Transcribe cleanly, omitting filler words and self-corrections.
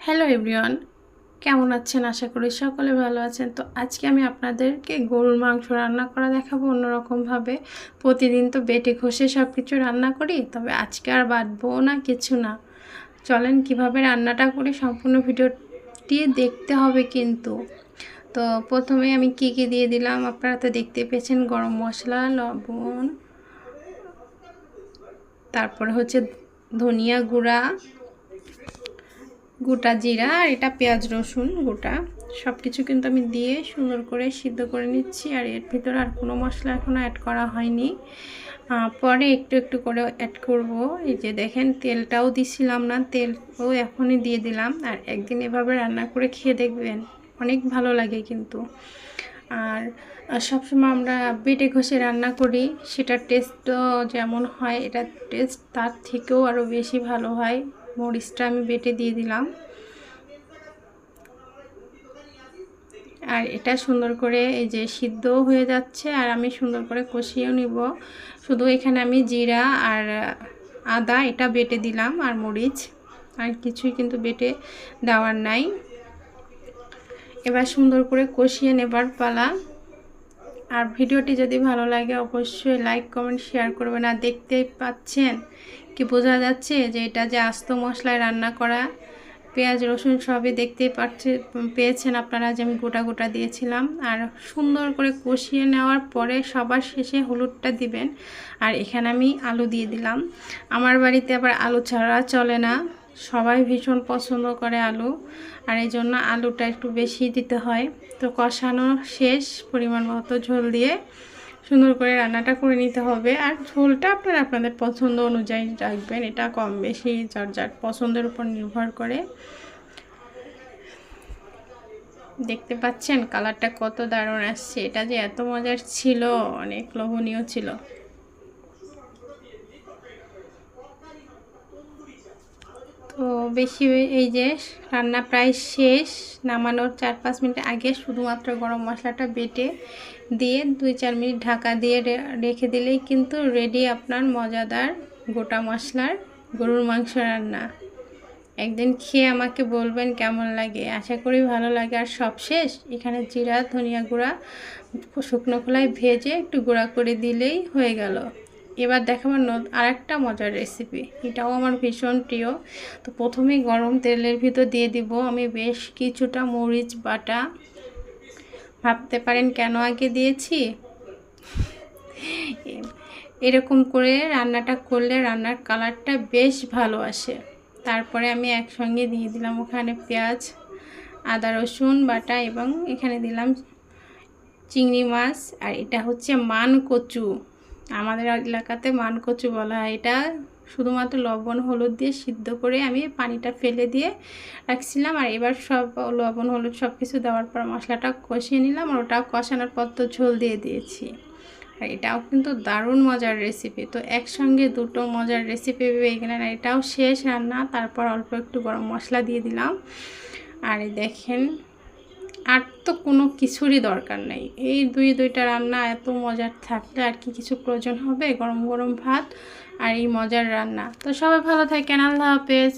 Hello everyone, কেমন আছেন? আশা করি সকলে ভালো আছেন। তো আজকে আমি আপনাদেরকে গরুর মাংস রান্না করা দেখাবো অন্যরকমভাবে। প্রতিদিন তো বেটে ঘষে সব কিছু রান্না করি, তবে আজকে আর বাটবো না, কিছু না। চলেন কিভাবে রান্নাটা করি সম্পূর্ণ ভিডিওটি দেখতে হবে কিন্তু। তো প্রথমে আমি কি দিয়ে দিলাম আপনারা তো দেখতে পেয়েছেন, গরম মশলা, লবণ, তারপরে হচ্ছে ধনিয়া গুঁড়া, গোটা জিরা, আর এটা পেঁয়াজ রসুন গোটা, সব কিছু কিন্তু আমি দিয়ে সুন্দর করে সিদ্ধ করে নিচ্ছি। আর এর ভিতরে আর কোনো মশলা এখনও অ্যাড করা হয়নি, পরে একটু একটু করে অ্যাড করব। এই যে দেখেন, তেলটাও দিছিলাম না, তেলও এখনই দিয়ে দিলাম। আর একদিন এভাবে রান্না করে খেয়ে দেখবেন, অনেক ভালো লাগে কিন্তু। আর সবসময় আমরা বেটে ঘষে রান্না করি, সেটার টেস্টও যেমন হয়, এটার টেস্ট তার থেকেও আরও বেশি ভালো হয়। মরিচটা আমি বেটে দিয়ে দিলাম। আর এটা সুন্দর করে এই যে সিদ্ধ হয়ে যাচ্ছে, আর আমি সুন্দর করে কষিয়েও নিব। শুধু এখানে আমি জিরা আর আদা এটা বেটে দিলাম, আর মরিচ, আর কিছুই কিন্তু বেটে দেওয়ার নাই। এবার সুন্দর করে কষিয়ে নেবার পালা। আর ভিডিওটি যদি ভালো লাগে অবশ্যই লাইক কমেন্ট শেয়ার করবেন। আর দেখতেই পাচ্ছেন কি বোঝা যাচ্ছে যে এটা যে আস্ত মশলায় রান্না করা, পেঁয়াজ রসুন সবই দেখতেই পেয়েছেন আপনারা যে আমি গোটা গোটা দিয়েছিলাম। আর সুন্দর করে কষিয়ে নেওয়ার পরে সবার শেষে হলুদটা দিবেন। আর এখানে আমি আলু দিয়ে দিলাম। আমার বাড়িতে আবার আলু ছাড়া চলে না, সবাই ভীষণ পছন্দ করে আলু, আর এই জন্য আলুটা একটু বেশি দিতে হয়। তো কষানো শেষ, পরিমাণ মতো ঝোল দিয়ে সুন্দর করে রান্নাটা করে নিতে হবে। আর ঝোলটা আপনারা আপনাদের পছন্দ অনুযায়ী রাখবেন, এটা কম বেশি যার যার পছন্দের উপর নির্ভর করে। দেখতে পাচ্ছেন কালারটা কত দারুণ আসছে, এটা যে এত মজার ছিল, অনেক লোভনীয় ছিল। তো বেশি এই যে রান্না প্রায় শেষ, নামানোর 4-5 মিনিট আগে শুধুমাত্র গরম মশলাটা বেটে দিয়ে 2-4 মিনিট ঢাকা দিয়ে রেখে দিলেই কিন্তু রেডি আপনার মজাদার গোটা মশলার গরুর মাংস রান্না। একদিন খেয়ে আমাকে বলবেন কেমন লাগে, আশা করি ভালো লাগে। আর সব শেষ, এখানে জিরা ধনিয়া গুঁড়া শুকনো খোলায় ভেজে একটু গুঁড়া করে দিলেই হয়ে গেল। এবার দেখাবো আরেকটা মজার রেসিপি, এটাও আমার ভীষণ প্রিয়। তো প্রথমেই গরম তেলের ভিতর দিয়ে দিব আমি বেশ কিছুটা মরিচ বাটা। ভাবতে পারেন কেন আগে দিয়েছি, এরকম করে রান্নাটা করলে রান্নার কালারটা বেশ ভালো আসে। তারপরে আমি একসঙ্গে দিয়ে দিলাম ওখানে পেঁয়াজ, আদা রসুন বাটা, এবং এখানে দিলাম চিংড়ি মাছ। আর এটা হচ্ছে মানকচু, আমাদের এলাকাতে মানকচু বলা হয়। এটা শুধুমাত্র লবণ হলুদ দিয়ে সিদ্ধ করে আমি পানিটা ফেলে দিয়ে রাখছিলাম। আর এবার সব লবণ হলুদ সব কিছু দেওয়ার পর মশলাটা কষিয়ে নিলাম, আর ওটাও কষানোর পর তো ঝোল দিয়ে দিয়েছি। আর এটাও কিন্তু দারুণ মজার রেসিপি। তো একসঙ্গে দুটো মজার রেসিপি পেয়ে গেলেন। আর এটাও শেষ রান্না, তারপর অল্প একটু গরম মশলা দিয়ে দিলাম। আর দেখেন, আর তো কোনো কিছুরই দরকার নেই, এই দুইটা রান্না এত মজার থাকলে আর কি কিছু প্রয়োজন হবে? গরম গরম ভাত আর এই মজার রান্না। তো সবাই ভালো থাকেন, আল্লাহ হাফেজ।